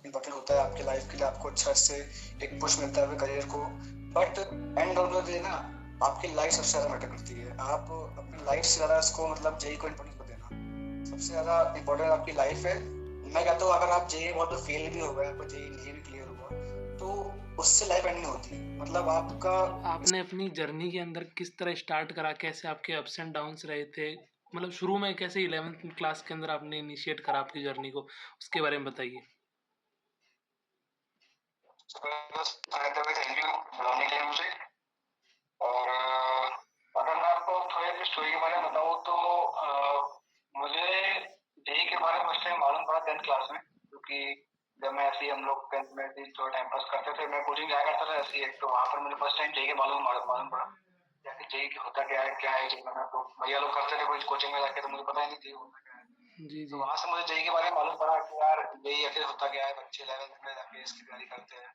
Important होता है आपकी लाइफ के लिए, आपको अच्छा से एक पुश मिलता है अपने करियर को, but end of the day ना आपकी लाइफ सबसे ज्यादा मैटर करती है। आप अपनी लाइफ से ज्यादा इसको मतलब जेई को इम्पोर्टेंस को देना, सबसे ज्यादा इम्पोर्टेंट आपकी लाइफ है। मैं कहता हूँ अगर आप जेई बहुत फेल भी हो गए, आपको जेई नहीं भी क्लियर हुआ, तो उससे लाइफ एंड नहीं होती, मतलब आपका आपने अपनी जर्नी के अंदर किस तरह स्टार्ट करा, कैसे आपके अप्स एंड डाउन्स रहे थे, मतलब शुरू में कैसे 11th क्लास के अंदर आपने इनिशिएट करा आपकी जर्नी को, उसके बारे में बताइए। थैंक यू बुलाने के लिए मुझे। और अगर मैं आपको थोड़ी अपनी स्टोरी के बारे में बताऊँ तो मुझे जेई के बारे में फर्स्ट टाइम मालूम पड़ा 10th क्लास में, क्योंकि जब मैं ऐसे ही हम लोग 10th में भी थोड़ा टाइम पास करते थे, मैं कोचिंग जाया करता था ऐसे ही, तो वहाँ पर मुझे फर्स्ट टाइम जेई के मालूम पड़ा कि जेई होता क्या है जेई में। तो भैया लोग करते थे कोई कोचिंग में जाके, तो मुझे पता ही नहीं जेई होता क्या है। जी तो जी। वहां से मुझे जेई के बारे में मालूम पड़ा कि यार जेई आखिर होता क्या है, बच्चे 11th में जाके इसकी तैयारी करते हैं।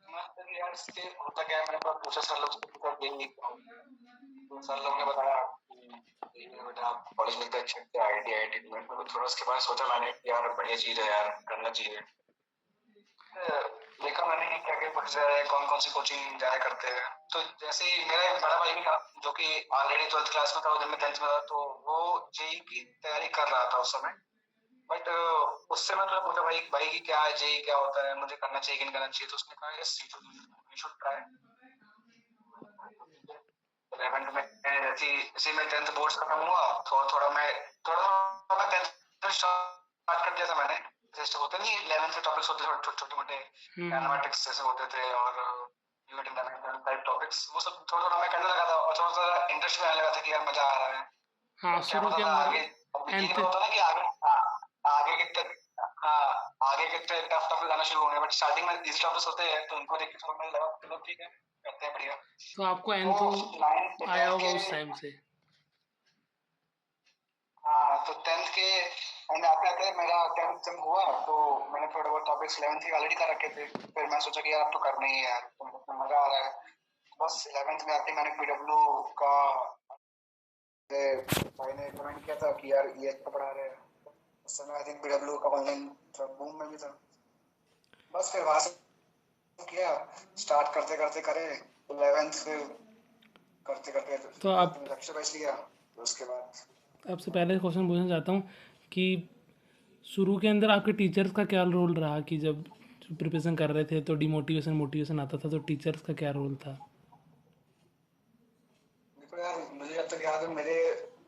मैं सोचा कि यार इसके होता क्या है, मैंने पूछा सर लोग से, पूछा जेई क्या होता है, तो सर लोग ने बताया कि जेई में बेटा आप कॉलेज में देख सकते हैं, आईआईटी में। तो थोड़ा उसके बारे में सोचा मैंने कि यार बढ़िया चीज है यार, करना चाहिए। देखा मैंने कि क्या क्या कोचिंग जा रहे हैं, कौन कौन सी कोचिंग जाया करते हैं। तो जैसे ही मेरा एक बड़ा भाई भी था जो कि ऑलरेडी 12th क्लास में था, जब मैं 10th में था, तो वो जेई की तैयारी कर रहा था उस समय। बट उससे मैं थोड़ा पूछा भाई भाई की क्या है, जेई क्या होता है, मुझे करना चाहिए कि नहीं करना चाहिए। तो उसने कहा yes you should try. 11th में जैसे जैसे मैं 10th बोर्ड्स खत्म हुआ, थोड़ा मैं 10th स्टार्ट कर दिया था मैंने। जैसे होते नहीं 11th के टॉपिक्स होते थे छोटे मोटे, हम्म। मैथमेटिक्स जैसे होते थे और न्यूटन टाइप टॉपिक्स, वो सब थोड़ा थोड़ा मैं करने लगा था, और थोड़ा थोड़ा इंटरेस्ट भी आने लगा था कि यार मजा आ रहा है। हाँ, बट क्या शुरू पता के था अंदर आगे, अब ये nth। होता ना कि आगे कितने, हाँ आगे कितने टफ टॉपिक आना शुरू होंगे, बट स्टार्टिंग में इजी टॉपिक्स होते हैं, तो उनको देख के थोड़ा मुझे लगा चलो ठीक है करते हैं बढ़िया। तो आपको तो nth 9th आया 10th होगा के, उस टाइम से। हाँ तो 10th के एंड आते आते मेरा 10th जब हुआ, तो मैंने थोड़े बहुत टॉपिक्स 11th के ऑलरेडी कर रखे थे। फिर मैं सोचा कि यार अब तो करना ही है यार, तो मजा आ रहा है। बस 11th में आते मैंने पीडब्ल्यू का भाई ने कमेंट किया था कि यार ये अच्छा पढ़ा रहे हैं। उस समय आई थिंक पीडब्ल्यू का ऑनलाइन बूम में भी था। बस फिर वहां से किया, स्टार्ट करते करते करे 11th, फिर करते करते तो आप 12th में लेक्चर वाइज लिया। तो उसके बाद आपसे पहले क्वेश्चन पूछना चाहता हूँ कि शुरू के अंदर आपके टीचर्स का क्या रोल रहा, कि जब प्रिपरेशन कर रहे थे तो डिमोटिवेशन मोटिवेशन आता था, तो टीचर्स का क्या रोल था। देखो यार, मुझे जब तक याद है मेरे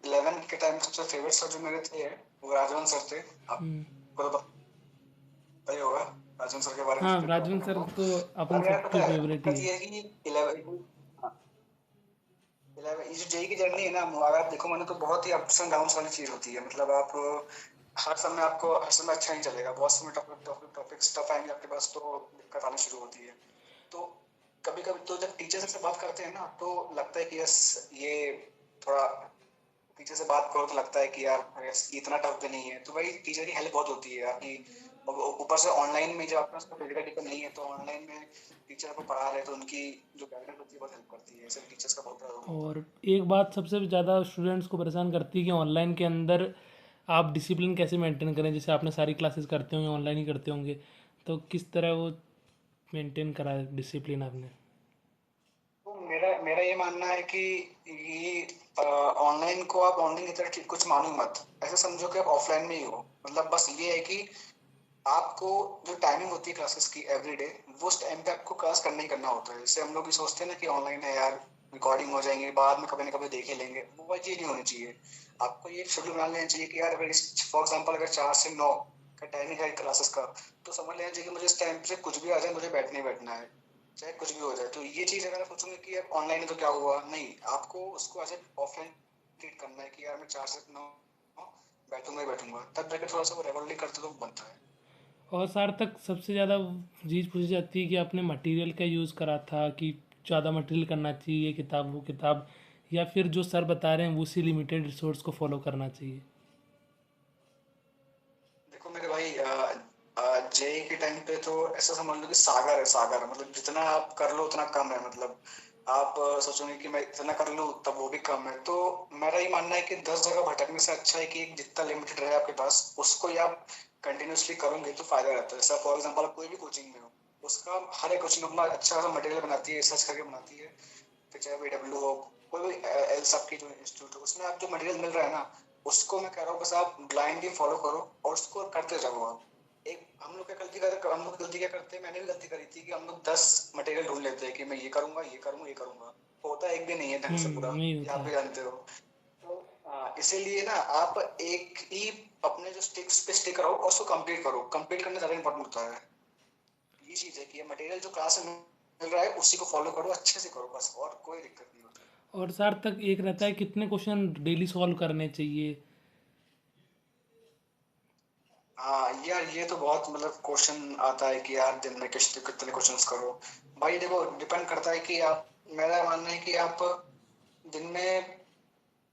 11th के टाइम सबसे फेवरेट सर जो मेरे थे वो राजवन सर थे। आपको तो पता ही होगा राजवन सर के बारे में, हाँ, फिर राजवन आपने सर को। तो अपन अब यार सबके पता है फेवरेट ही दिक्कत है। ये है कि 11 ये जो जेई की जर्नी है ना, अगर आप देखो मैंने, तो बहुत ही अप्स एंड डाउन्स वाली चीज होती है। मतलब आप हर समय अच्छा नहीं चलेगा, बहुत समय टॉपिक्स टफ आएंगे आपके पास, तो दिक्कत आनी शुरू होती है। तो कभी कभी तो जब टीचर से बात करते हैं ना, तो लगता है कि यस ये थोड़ा, टीचर से बात करो तो लगता है कि यार यस इतना टफ भी नहीं है। तो भाई टीचर की हेल्प बहुत होती है आपकी। ऊपर से ऑनलाइन में जब आपके पास फिजिकल टीचर नहीं है, तो ऑनलाइन में टीचर को पढ़ा रहे हैं, तो उनकी जो गाइडेंस होती है बहुत हेल्प करती है। इसलिए टीचर्स का बहुत बड़ा रोल होता और है। एक बात सबसे ज़्यादा स्टूडेंट्स को परेशान करती है कि ऑनलाइन के अंदर आप डिसिप्लिन कैसे मेंटेन करें, जैसे आपने सारी क्लासेस करते होंगे ऑनलाइन ही करते होंगे, तो किस तरह वो मेंटेन करा है डिसिप्लिन आपने। तो मेरा मेरा ये मानना है कि ये ऑनलाइन को आप ऑनलाइन की तरह कुछ मानो ही मत, ऐसे समझो कि आप ऑफलाइन में ही हो। मतलब बस ये है कि आपको जो टाइमिंग होती है क्लासेस की एवरी डे, वो उस टाइम पे आपको क्लास करना ही करना होता है। जैसे हम लोग भी सोचते हैं ना कि ऑनलाइन है यार, रिकॉर्डिंग हो जाएंगे बाद में, कभी ना कभी देख ही लेंगे, वो चीज नहीं होनी चाहिए। आपको ये शेड्यूल बना लेना चाहिए कि यार अगर फॉर एग्जाम्पल अगर 4 से 9 का टाइमिंग है क्लासेस का, तो समझ लेना चाहिए कि मुझे इस टाइम से कुछ भी आ जाए, मुझे बैठना ही बैठना है, चाहे कुछ भी हो जाए। तो ये चीज अगर आप सोचोगे कि यार ऑनलाइन है तो क्या हुआ, नहीं, आपको उसको एज ऑफलाइन ट्रीट करना है कि यार मैं 4 से 9 बैठूंगा ही बैठूंगा, तब जाके थोड़ा सा वो रेगुलरली करते तो बनता है। और सर तक सबसे ज़्यादा चीज़ पूछी जाती है कि आपने मटेरियल का यूज़ करा था, कि ज़्यादा मटेरियल करना चाहिए, ये किताब वो किताब, या फिर जो सर बता रहे हैं उसी लिमिटेड रिसोर्स को फॉलो करना चाहिए। देखो मेरे भाई, जेई के टाइम पे तो ऐसा समझ लो कि सागर है, सागर। मतलब जितना आप कर लो उतना कम है। मतलब आप सोचोगे कि मैं इतना कर लूँ तब वो भी कम है। तो मेरा ये मानना है कि 10 जगह भटकने से अच्छा है कि जितना लिमिटेड रहे आपके पास उसको ही आप कंटिन्यूसली करोगे तो फायदा रहता है। जैसा फॉर एग्जांपल आप कोई भी कोचिंग में हो, उसका हर एक कोचिंग अपना अच्छा सा मटेरियल बनाती है, रिसर्च करके बनाती है। फिर चाहे BW हो, कोई भी एल सब की जो इंस्टीट्यूट हो, उसमें आप जो मटेरियल मिल रहा है ना, उसको मैं कह रहा हूँ बस आप ब्लाइंडली फॉलो करो और उसको करते जाओ आप। एक हम लोग गलती क्या करते हैं, मैंने भी गलती करी थी कि हम लोग 10 मटेरियल ढूंढ लेते हैं कि मैं ये करूंगा, ये करूंगा, ये करूंगा। होता एक भी नहीं है ढंग से पूरा, नहीं ये होता आप भी है। जानते हो। तो इसीलिए ना आप एक ही अपने जो स्टिक्स पे स्टिक रहो और उसको कंप्लीट करो। कंप्लीट करना ज्यादा इंपॉर्टेंट होता है। ये चीज है कि ये मटेरियल जो क्लास में मिल रहा है उसी को फॉलो करो, अच्छे से करो बस, और कोई दिक्कत नहीं होती। और सर तक एक रहता है कितने क्वेश्चन डेली सॉल्व करने चाहिए। हाँ यार, ये तो बहुत मतलब क्वेश्चन आता है कि यार दिन में कितने क्वेश्चंस करो। भाई देखो, डिपेंड करता है कि आप, मेरा मानना है कि आप दिन में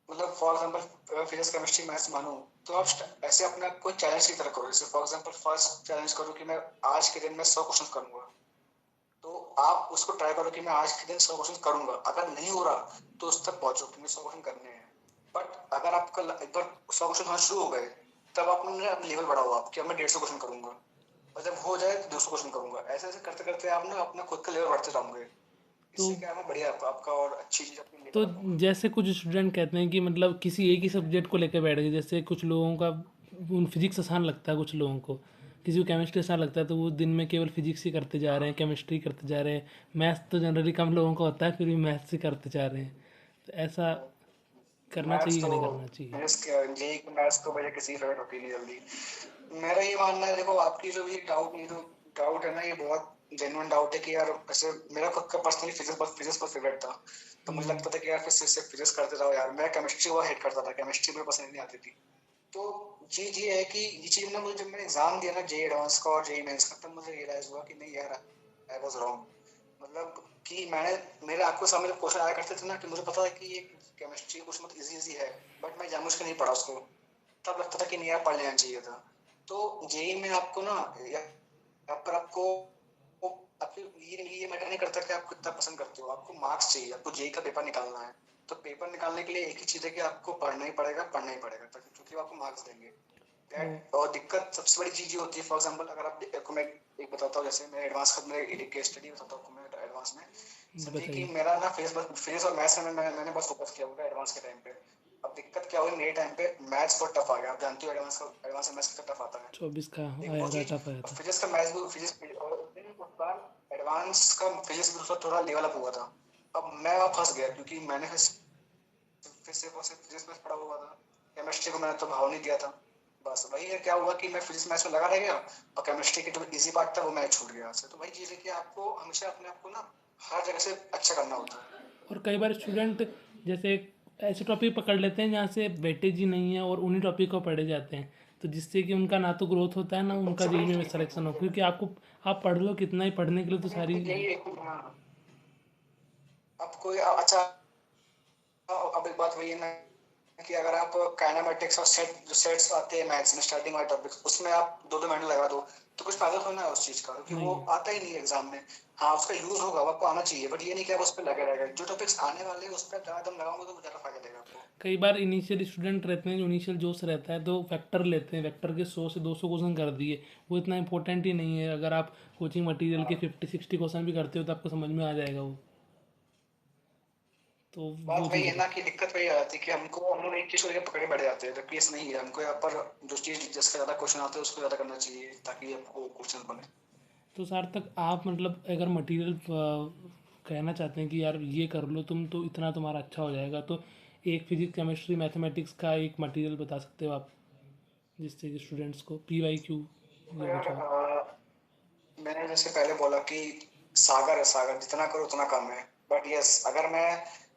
मतलब for example physics chemistry maths मानो, तो आप ऐसे अपने आप को चैलेंज की तरह करो। जैसे फॉर एग्जांपल फर्स्ट चैलेंज करो कि मैं आज के दिन में 100 क्वेश्चन करूंगा। तो आप उसको ट्राई करो कि मैं आज के दिन 100 क्वेश्चन करूंगा। अगर नहीं हो रहा तो उस तक पहुंचो कि मुझे 100 क्वेश्चन करने हैं। बट अगर आपका एक बार 100 क्वेश्चन होना शुरू हो गए, तब आपने लेवल बढ़ाओ आप कि अब मैं 150 क्वेश्चन करूंगा, और जब हो जाए तो 200 क्वेश्चन करूंगा। ऐसे ऐसे करते करते आप ना अपना खुद का लेवल बढ़ते जाओगे। तो इससे क्या है ना, बढ़िया आपका और अच्छी चीज अपनी तो लेकर आप होगा। जैसे कुछ स्टूडेंट कहते हैं कि मतलब किसी एक ही सब्जेक्ट को लेकर बैठ गए, जैसे कुछ लोगों का फिजिक्स आसान लगता है, कुछ लोगों को किसी को केमिस्ट्री आसान लगता है, तो वो दिन में केवल फिजिक्स ही करते जा रहे हैं, केमिस्ट्री करते जा रहे हैं। मैथ्स तो जनरली कम लोगों का होता है, फिर भी मैथ्स ही करते जा रहे हैं। तो ऐसा करना मैथ्स चाहिए कि तो नहीं करना चाहिए। जेई की मैथ्स तो भैया किसी फेवरेट होती नहीं जल्दी। मेरा ये मानना है, देखो आपकी जो भी डाउट, ये जो डाउट है ना, ये बहुत जेन्युइन डाउट है कि यार ऐसे मेरा खुद का पर्सनली फिजिक्स पर फेवरेट था। तो मुझे लगता था कि यार फिर से फिजिक्स करते रहो यार। मैं केमिस्ट्री वो हेट करता था, केमिस्ट्री मुझे पसंद नहीं आती थी। तो चीज ये है कि ये चीज ना, मुझे जब मैंने एग्जाम दिया ना जेई एडवांस का और जेई मेंस का, तब मुझे रियलाइज हुआ कि नहीं यार, आई वाज रॉन्ग। मतलब कि मैंने, मेरे आंखों के सामने जब क्वेश्चन आया करते थे ना, कि मुझे पता है कि ये केमिस्ट्री कुछ मतलब इजी इजी है, बट मैं जानबूझ के नहीं पढ़ा उसको। तब लगता था कि नहीं यार, पढ़ लेना चाहिए था। तो जेई में आपको ना, यहाँ पर आपको आपको ये मैटर नहीं करता कि आप कितना पसंद करते हो, आपको मार्क्स चाहिए। आपको जेई का पेपर निकालना है, तो पेपर निकालने के लिए एक ही चीज है कि आपको पढ़ना ही पड़ेगा, पढ़ना ही पड़ेगा, ताकि क्योंकि वो आपको मार्क्स देंगे। ओ, और दिक्कत सबसे बड़ी चीज ये होती है, फॉर एग्जांपल अगर आपको मैं एक बताता हूँ, जैसे मैं एडवांस का मेरा एक केस स्टडी बताता हूँ आपको। मैं एडवांस में समझिए कि बताइए। मेरा ना फिजिक्स और मैथ्स में मैंने बहुत फोकस किया हुआ एडवांस के टाइम पे। अब दिक्कत क्या हुई, मेरे टाइम पे मैथ्स बहुत टफ आ गया। आप जानते हो एडवांस में मैथ्स कितना टफ आता है। 24 का ठीक, वो आया था, चीज टफ आया था। फिजिक्स का मैथ्स भी फिजिक्स, और उस बार एडवांस का फिजिक्स भी थोड़ा लेवल अप हुआ था। अब मैं वहाँ फंस गया, क्योंकि मैंने फिर से फिजिक्स में पढ़ा हुआ था, केमिस्ट्री को मैंने तो भाव नहीं दिया था। बस वही है, क्या हुआ कि मैं फिजिक्स मैथ्स में लगा रह गया, और केमिस्ट्री की जो इजी पार्ट था वो मैं छूट गया से। तो वही चीज है कि आपको हमेशा अपने आप को ना हर जगह से अच्छा करना होता है। और कई बार स्टूडेंट जैसे ऐसे टॉपिक पकड़ लेते हैं जहाँ से वेटेज ही नहीं है, और उन्हीं टॉपिक को पढ़े जाते हैं, तो जिससे कि उनका ना तो ग्रोथ होता है, ना उनका सबसे जेई बड़ी में चीज सिलेक्शन हो, क्योंकि आपको आप पढ़ लो कितना ही, पढ़ने के लिए तो सारी। यही है कि हाँ, अब कोई अच्छा, अब एक बात वही है ना कि अगर आप काइनेमेटिक्स और जो सेट्स आते हैं मैथ्स में, स्टार्टिंग वाले टॉपिक्स, उसमें आप 2-2 महीने लगा दो, तो कुछ फायदा थोड़ा ना है उस चीज का, क्योंकि वो नहीं है। आता ही नहीं है एग्जाम में। हाँ, उसका यूज होगा, वो आपको आना चाहिए, बट ये नहीं कि आप उस पर लगे रहेगा। जो टॉपिक्स आने वाले हैं उस पर ज्यादा दम लगाओगे तो ज्यादा फायदा देगा आपको। कई बार इनिशियल स्टूडेंट रहते हैं जो इनिशियल जोश रहता है, तो वेक्टर लेते हैं, वेक्टर के 100 से 200 क्वेश्चन कर दिए, वो इतना इंपॉर्टेंट ही नहीं है। अगर आप कोचिंग मटेरियल के 50-60 क्वेश्चन भी करते हो तो आपको समझ में आ जाएगा वो। तो बात वो वही चीज़ है है। ना कि दिक्कत वही आ जाती है कि हम लोग एक चीज को लेकर पकड़े बैठ जाते हैं, जबकि ऐसा नहीं है। हमको यहाँ पर जो चीज जिसका ज्यादा क्वेश्चन आते हैं उसको ज्यादा करना चाहिए, ताकि आपको क्वेश्चन बने। तो सर तक आप मतलब अगर मटेरियल कहना चाहते हैं कि यार ये कर लो तुम, तो इतना तुम्हारा अच्छा हो जाएगा, तो एक फिजिक्स केमिस्ट्री मैथमेटिक्स का एक मटेरियल बता सकते हो आप, जिससे कि स्टूडेंट्स को PYQ तो या यार कुछ और। मैंने जैसे पहले बोला कि सागर है, सागर जितना करो उतना कम है। बट यस, अगर मैं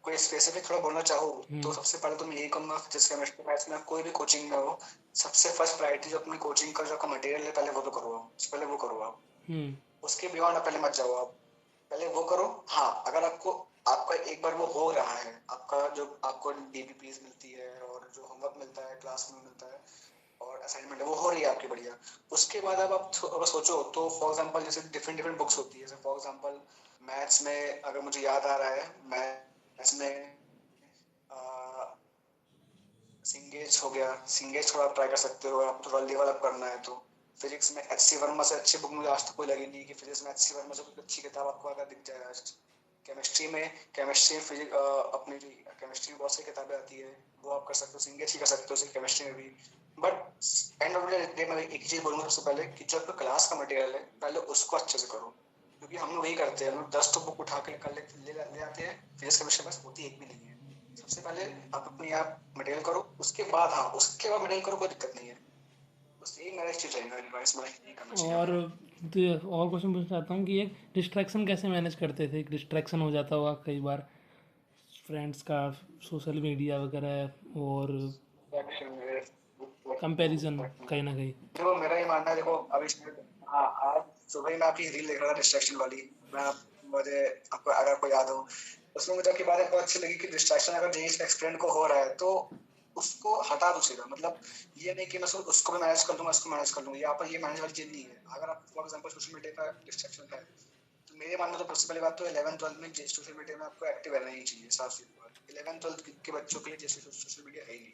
कोई स्पेसिफिक थोड़ा बोलना चाहूँ, तो सबसे पहले तो मैं यही कहूंगा, फिजिक्स केमिस्ट्री मैथ्स में कोई भी कोचिंग में हो, सबसे फर्स्ट प्रायोरिटी जो अपनी कोचिंग का जो आपका मटेरियल है, पहले वो तो करो आप, पहले वो करो आप। हम्म। उसके बियॉन्ड पहले मत जाओ आप, पहले वो करो। हाँ, अगर आपको आपका एक बार वो हो रहा है, आपका जो आपको DBPs मिलती है और जो होमवर्क मिलता है क्लास में मिलता है और असाइनमेंट है, वो हो रही है आपकी बढ़िया, उसके बाद अब आप अगर सोचो तो फॉर एग्जांपल जैसे डिफरेंट डिफरेंट बुक्स होती है। जैसे फॉर एग्जांपल मैथ्स में अगर मुझे याद आ रहा है, मैथ्स में सिंगेज हो गया, सिंगेज थोड़ा आप ट्राई कर सकते हो, आप थोड़ा लेवल अप करना है तो। फिजिक्स में एच सी वर्मा से अच्छी बुक मुझे आज तक कोई लगी नहीं कि फिजिक्स में एच सी वर्मा से कोई अच्छी किताब आपको अगर दिख जाए आज। केमिस्ट्री फिजिक्स अपनी केमिस्ट्री में बहुत सी किताबें आती है, वो आप कर सकते हो, सिंगेज की कर सकते हो केमिस्ट्री में भी। But end of the day मैं एक चीज बोलूंगा सबसे पहले कि जो आपका क्लास का मटेरियल है पहले उसको अच्छे से करो, क्योंकि हम लोग वही करते हैं, हम लोग 10 तो बुक उठा के ले आते हैं, फिजिक्स केमिस्ट्री बस होती एक भी नहीं है। सबसे पहले आप अपने आप मटेरियल करो, उसके बाद हाँ उसके बाद मटेरियल करो, कोई दिक्कत नहीं है। बस यही मेरा चीज रहेगा, एडवाइस मैं यही करना चाहिए और हमें। और क्वेश्चन पूछना चाहता हूँ कि एक डिस्ट्रैक्शन कैसे मैनेज करते थे? डिस्ट्रैक्शन हो जाता होगा कई बार फ्रेंड्स का, सोशल मीडिया वगैरह, और कंपैरिजन कहीं ना कहीं। देखो मेरा ये मानना है, देखो अभी हाँ आज सुबह ही मैं आपकी रील देख रहा था डिस्ट्रैक्शन वाली। मुझे आपको अगर आपको याद हो, उसमें मुझे आपकी बात बहुत अच्छी लगी कि डिस्ट्रैक्शन अगर जेई एक्सपेरिमेंट को हो रहा है तो उसको हटा दो सीधा। मतलब ये नहीं कि मैं उसको भी मैनेज कर लूंगा, इसको मैनेज कर लूंगा, यहाँ पर ये मैनेज वाली चीज नहीं है। अगर आप फॉर एग्जाम्पल सोशल मीडिया का डिस्ट्रैक्शन है तो मेरे मानना तो सबसे पहली बात तो 11th-12th में सोशल मीडिया में आपको एक्टिव रहना ही चाहिए। साफ सी बात, 11th-12th के बच्चों के लिए जैसे सोशल मीडिया है ही नहीं।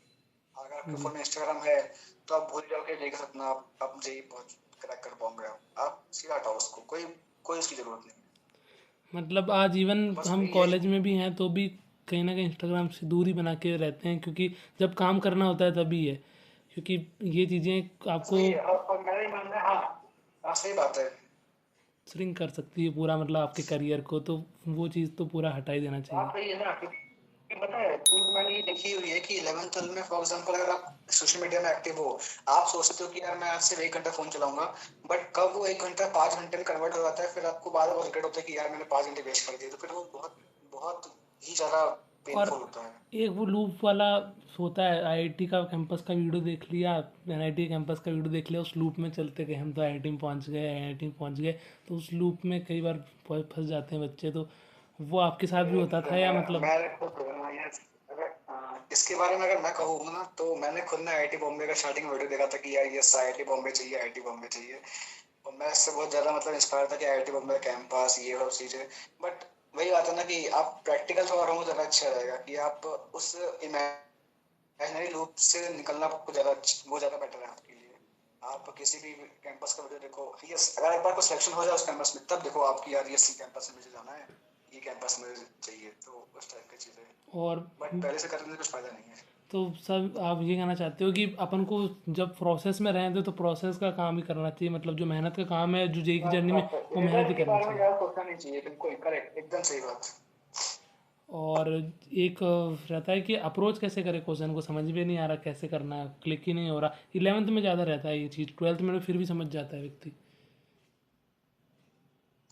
अगर आपके जी। फोन में इंस्टाग्राम है तो आप भूल जाओ कि देख सकना आप जेई बहुत क्रैक कर पाओगे, आप सीधा हटाओ उसको, कोई कोई उसकी जरूरत नहीं है। मतलब आज इवन तो बस हम वही है कॉलेज में भी हैं तो भी कहीं ना कहीं इंस्टाग्राम से दूरी बना के रहते हैं, क्योंकि जब काम करना होता है तभी है, क्योंकि ये चीज़ें बस आपको वही है। और मेरा ही मानना है, हाँ सही बात है। श्रिंक कर सकती है पूरा, मतलब आपके करियर को, तो वो चीज़ तो पूरा हटा ही देना चाहिए। बात वही है ना, क्योंकि पता है चीज मैंने ये देखी हुई है कि 11th-12th में फॉर एग्जांपल अगर आप सोशल मीडिया में एक्टिव हो, आप सोचते हो कि यार मैं आज सिर्फ 1 घंटा फोन चलाऊंगा, बट कब वो 1 घंटा 5 घंटे में कन्वर्ट हो जाता है, फिर आपको बाद में रिग्रेट होता है कि यार मैंने 5 घंटे वेस्ट कर दिए, तो फिर वो बहुत बहुत ही ज्यादा और पेनफुल होता है। एक वो लूप वाला होता है, आईआईटी का कैंपस का वीडियो देख लिया, एनआईटी कैंपस का वीडियो देख लिया, उस लूप में चलते गए, हम तो आईआईटी में पहुंच गए, आईआईटी में पहुंच गए, तो उस लूप में कई बार फंस जाते हैं बच्चे। तो वो आपके साथ भी होता था या मतलब? मैं खुद अगर इसके बारे में अगर मैं कहूँ ना तो मैंने खुद ने आईआईटी बॉम्बे का स्टार्टिंग वीडियो देखा था कि यार ये आईआईटी बॉम्बे चाहिए, आईआईटी बॉम्बे चाहिए, और मैं इससे बहुत ज्यादा मतलब इंस्पायर था कि आईआईटी बॉम्बे कैंपस ये सब चीजें। बट वही बात है ना कि आप प्रैक्टिकल थोड़ा रहो ज्यादा अच्छा रहेगा, कि आप उस इमेजिनरी लूप से निकलना आपको ज्यादा वो ज्यादा बेटर है आपके लिए। आप किसी भी कैंपस का वीडियो देखो, यस अगर एक बार को सिलेक्शन हो जाए उस कैंपस में तब देखो आपकी यार ये सी कैंपस में मुझे जाना है, ये कैंपस में चाहिए, तो उस टाइप की चीजें। और बट पहले से करने से कुछ फायदा नहीं है। तो सब आप ये कहना चाहते हो कि अपन को जब प्रोसेस में रहें तो प्रोसेस का काम ही करना चाहिए, मतलब जो मेहनत का काम है, जो जेई की बस जर्नी में, बस वो मेहनत ही रिजल्ट के करनी बारे में चाहिए। ज्यादा सोचना नहीं चाहिए, बिल्कुल करेक्ट, एकदम सही बात। और एक रहता है कि अप्रोच कैसे करें क्वेश्चन को, समझ में नहीं आ रहा कैसे करना है, क्लिक ही नहीं हो रहा। 11th में ज़्यादा रहता है ये चीज़, 12th में तो फिर भी समझ जाता है व्यक्ति।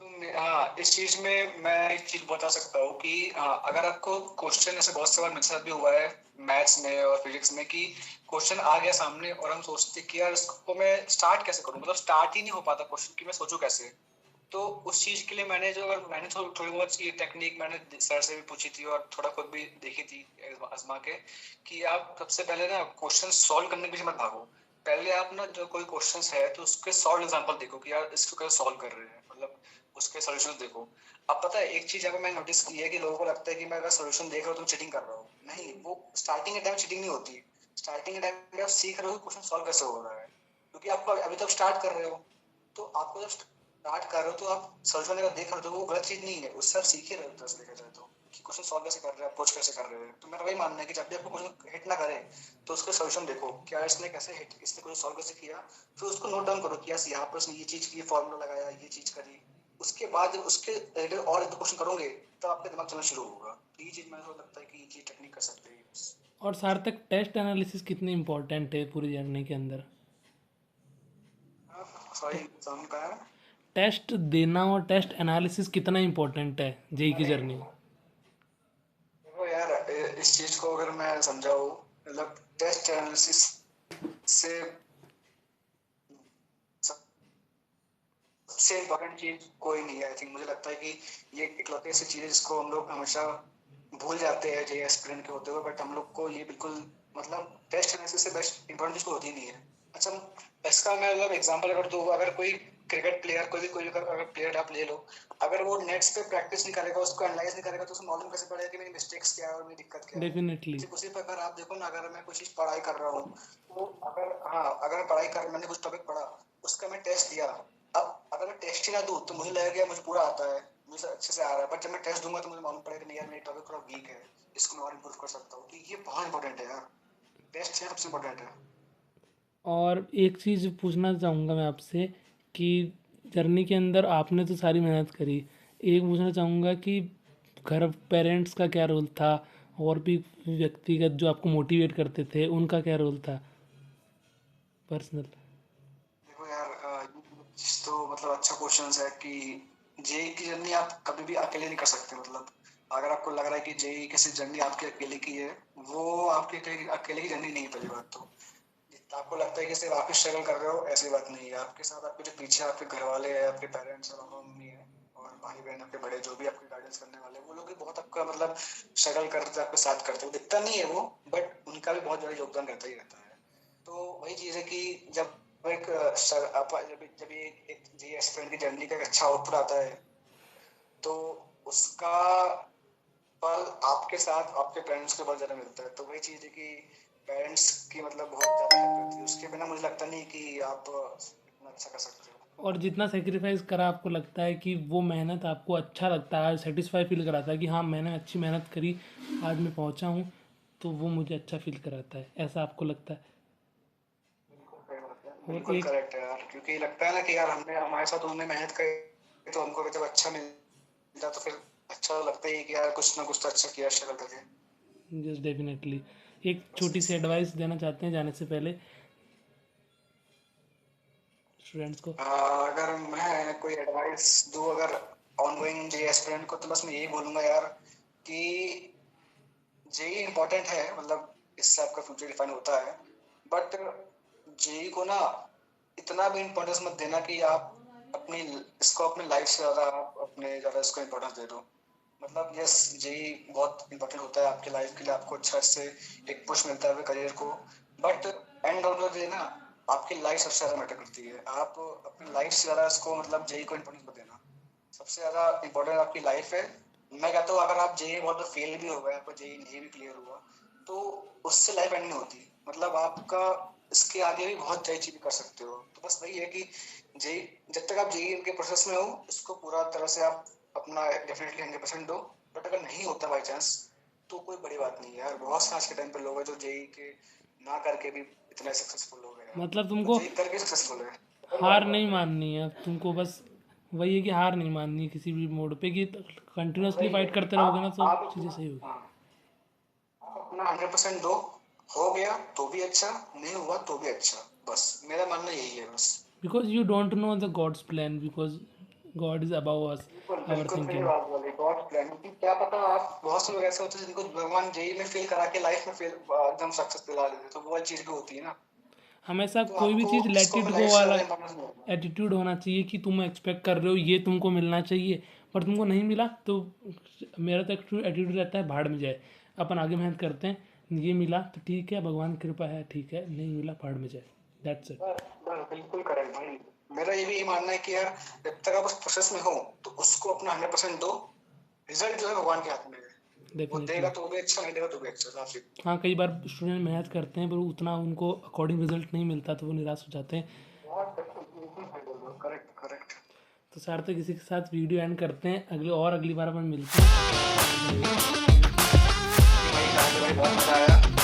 तो हाँ इस चीज में मैं एक चीज बता सकता हूँ कि हाँ अगर आपको क्वेश्चन ऐसे बहुत से बार मेरे साथ भी हुआ है मैथ्स में और फिजिक्स में कि क्वेश्चन आ गया सामने और हम सोचते कि यार इसको मैं स्टार्ट कैसे करूँ, मतलब स्टार्ट ही नहीं हो पाता क्वेश्चन की, मैं सोचूं कैसे। तो उस चीज के लिए मैंने थोड़ी बहुत ये टेक्निक मैंने सर से भी पूछी थी और थोड़ा खुद भी देखी थी आजमा के, कि आप सबसे पहले ना क्वेश्चन सॉल्व करने के पीछे मत भागो। पहले आप ना जो कोई क्वेश्चन है तो उसके सॉल्व एग्जांपल देखो कि यार इसको कैसे सॉल्व कर रहे हैं, मतलब उसके सॉल्यूशंस देखो। अब पता है एक चीज अगर मैं नोटिस की है कि लोगों को लगता है कि मैं अगर सॉल्यूशन देख रहा हूँ तो चीटिंग कर रहा हूँ, नहीं, वो स्टार्टिंग के टाइम चीटिंग नहीं होती। स्टार्टिंग के टाइम में आप सीख रहे हो क्वेश्चन सॉल्व कैसे हो रहा है, क्योंकि आपको अभी तक स्टार्ट कर रहे हो। तो आपको जब स्टार्ट कर रहे हो तो आप सॉल्यूशन अगर देख रहे हो तो वो गलत चीज नहीं है, उससे आप सीख ही रहे हो तरह से देखा जाए तो, कि क्वेश्चन सॉल्व कैसे कर रहे हैं, अप्रोच कैसे कर रहे हैं। तो मेरा वही मानना है कि जब भी आपको क्वेश्चन हिट ना करे तो उसका सॉल्यूशन देखो, क्या इसने कैसे हिट, इसने क्वेश्चन सॉल्व कैसे किया, फिर उसको नोट डाउन करो कि यस यहाँ पर उसने ये चीज की, फॉर्मूला लगाया, ये चीज करी। उसके बाद जब उसके रिलेटेड और एक दो क्वेश्चन करोगे तो आपका दिमाग चलना शुरू होगा। तो ये चीज मुझे लगता है कि ये चीज टेक्निक कर सकते हैं। और सार्थक, टेस्ट एनालिसिस कितनी इंपॉर्टेंट है पूरी जर्नी के अंदर? सॉरी समझ पाया। टेस्ट देना और टेस्ट एनालिसिस कितना इंपॉर्टेंट है जेई की जर्नी में? देखो यार इस चीज को अगर मैं समझाऊँ, मतलब टेस्ट एनालिसिस से सबसे इम्पोर्टेंट चीज कोई नहीं है। आई थिंक मुझे लगता है कि ये इकलौती ऐसी चीज है जिसको हम लोग हमेशा भूल जाते हैं जे एस्पिरेंट के होते हुए, बट हम लोग को ये बिल्कुल मतलब टेस्ट एनालिसिस से बेस्ट इंपॉर्टेंट चीज तो होती नहीं है। अच्छा इसका मैं मतलब एग्जांपल अगर दूँ, अगर कोई क्रिकेट प्लेयर कोई भी अगर प्लेयर आप ले लो, अगर वो नेट्स पे प्रैक्टिस नहीं करेगा, उसको एनालाइज नहीं करेगा, तो उसे मालूम कैसे पड़ेगा कि मेरी मिस्टेक्स क्या है और मेरी दिक्कत क्या है। डेफिनेटली। ठीक उसी प्रकार आप देखो ना, अगर मैं कुछ चीज पढ़ाई कर रहा हूँ, तो अगर मैं पढ़ाई कर मैंने कुछ टॉपिक पढ़ा, उसका मैं टेस्ट दिया, अब अगर मैं टेस्ट ही ना दूं तो मुझे लगेगा मुझे पूरा आता है, मुझे अच्छे से आ रहा है, बट जब मैं टेस्ट दूंगा तो मुझे मालूम पड़ेगा नहीं यार मेरी टॉपिक थोड़ा वीक है, इसको मैं और इम्प्रूव कर सकता हूँ। तो ये बहुत इंपॉर्टेंट है यार, टेस्ट सबसे इंपॉर्टेंट है। और एक चीज़ पूछना चाहूँगा मैं आपसे कि जर्नी के अंदर आपने तो सारी मेहनत करी, एक पूछना चाहूँगा कि घर पेरेंट्स का क्या रोल था, और भी व्यक्तिगत जो आपको मोटिवेट करते थे उनका क्या रोल था पर्सनल? देखो यार, ये तो मतलब अच्छा क्वेश्चन है कि जेई की जर्नी आप कभी भी अकेले नहीं कर सकते। मतलब अगर आपको लग रहा है कि जेई किसी जर्नी आपकी अकेले की है, वो आपकी अकेले की जर्नी नहीं है। पहली बात तो आपको लगता है कि सिर्फ आप ही स्ट्रगल कर रहे हो, ऐसी बात नहीं है। आपके साथ आपके जो पीछे आपके घर वाले हैं, आपके पेरेंट्स और पापा मम्मी है, और भाई बहन आपके बड़े जो भी आपके गाइडेंस करने वाले हैं, वो लोग भी बहुत आपका मतलब स्ट्रगल करते हैं, आपके साथ करते हैं। दिखता नहीं है वो, बट उनका भी बहुत बड़ा योगदान रहता ही रहता है। तो वही चीज़ है कि जब एक जब ये एक जी एस्पिरेंट की जर्नी का एक अच्छा आउटपुट आता है, तो उसका फल आपके साथ आपके पेरेंट्स के बहुत ज़्यादा मिलता है। तो वही चीज़ है कि पेरेंट्स की मतलब बहुत ज़्यादा हेल्प होती है, उसके बिना मुझे लगता नहीं कि आप इतना अच्छा कर सकते हो। और जितना सेक्रीफाइस करा आपको लगता है कि वो मेहनत आपको अच्छा लगता है, सेटिस्फाई फील कराता है कि हाँ मैंने अच्छी मेहनत करी, आज मैं पहुंचा हूँ, तो वो मुझे अच्छा फील कराता है, ऐसा आपको लगता है? और बिल्कुल एक करेक्ट है यार, क्योंकि लगता है ना कि यार हमने हमारे साथ उन्होंने मेहनत करी, तो हमको जब अच्छा मिलता तो फिर अच्छा लगता ही है कि यार कुछ ना कुछ तो अच्छा किया स्ट्रगल करके। जस्ट डेफिनेटली एक बस छोटी सी इसी एडवाइस देना चाहते हैं जाने से पहले स्टूडेंट्स को? अगर मैं कोई एडवाइस दूं अगर ऑनगोइंग जे एस्पिरेंट को, तो बस मैं यही बोलूंगा यार कि जेई इम्पोर्टेंट है, मतलब इससे आपका फ्यूचर डिफाइन होता है, बट जेई को ना इतना भी इम्पोर्टेंस मत देना कि आप अपनी लाइफ से ज्यादा आप अपने ज्यादा इसको इम्पोर्टेंस दे दो। मतलब यस, जेई बहुत इंपॉर्टेंट होता है आपकी लाइफ के लिए, आपको अच्छा इससे एक पुश मिलता है करियर को, but end of the day ना आपकी लाइफ सबसे ज्यादा मैटर करती है। आप अपनी लाइफ से ज्यादा इसको मतलब जेई को इम्पोर्टेंस मत देना, सबसे ज्यादा इम्पोर्टेंट आपकी लाइफ है। मैं कहता हूँ अगर आप जेई बहुत फेल भी हो गए, आपको जेई नहीं भी क्लियर हुआ, तो उससे लाइफ एंड नहीं होती। मतलब आपका इसके आगे भी बहुत सारी चीजें कर सकते हो। तो बस वही है कि जेई, जब तक आप जेई के प्रोसेस में हो, इसको पूरा तरह से आप अपना डेफिनेटली 100% दो। बट अगर नहीं होता बाई चांस, तो कोई बड़ी बात नहीं है यार। बहुत से आज के टाइम पे लोग हैं जो जेई के ना करके भी इतने सक्सेसफुल हो गए यार, मतलब तो तुमको जेई करके सक्सेसफुल है। हार नहीं माननी है तुमको, बस वही है कि हार नहीं माननी है किसी भी मोड पे, कि कंटिन्यूसली वही है फाइट करते रहोगे ना आप तो आप चीज़ें अपना सही होगी। हाँ, आप अपना 100% दो। हो गया तो भी अच्छा, नहीं हुआ तो भी अच्छा। बस मेरा मानना यही है बस। Because you don't know the gods plan, because God is above अस बिल्कुल आवर बिल्कुल सही थिंकिंग। बात बोली, गॉड प्लान की क्या पता। आप बहुत से लोग ऐसे होते हैं जिनको भगवान जेई में फेल करा के लाइफ में फेल एकदम सक्सेस दिला देते, तो वो चीज भी होती है ना। हमेशा तो कोई भी आपको चीज़ लेट इसको इट अपनी गो लाइफ से वाला ज्यादा इंपॉर्टेंस नहीं देना। एटीट्यूड होना चाहिए कि तुम एक्सपेक्ट कर रहे हो ये तुमको मिलना चाहिए, पर तुमको नहीं मिला तो मेरा तो एटीट्यूड रहता है भाड़ में जाए, अपन आगे मेहनत करते हैं, ये मिला तो ठीक है भगवान की कृपा है, ठीक है, नहीं मिला भाड़ में जाए, दैट्स इट। बस बस बिल्कुल करेक्ट भाई। मेरा ये भी मानना है कि यार जब तक आप उस प्रोसेस में हो, तो उसको अपना 100% दो। रिजल्ट जो है भगवान के हाथ में है, वो देगा डेफिनेटली। तो भी अच्छा, नहीं देगा तो भी अच्छा। लास्ट। हाँ, कई बार स्टूडेंट मेहनत करते हैं पर उतना उनको अकॉर्डिंग रिजल्ट नहीं मिलता तो वो निराश हो जाते हैं। Correct correct. तो सार्थक इसी के साथ वीडियो एंड करते हैं, अगली बार अपन मिलते हैं। भाई बहुत मजा आया।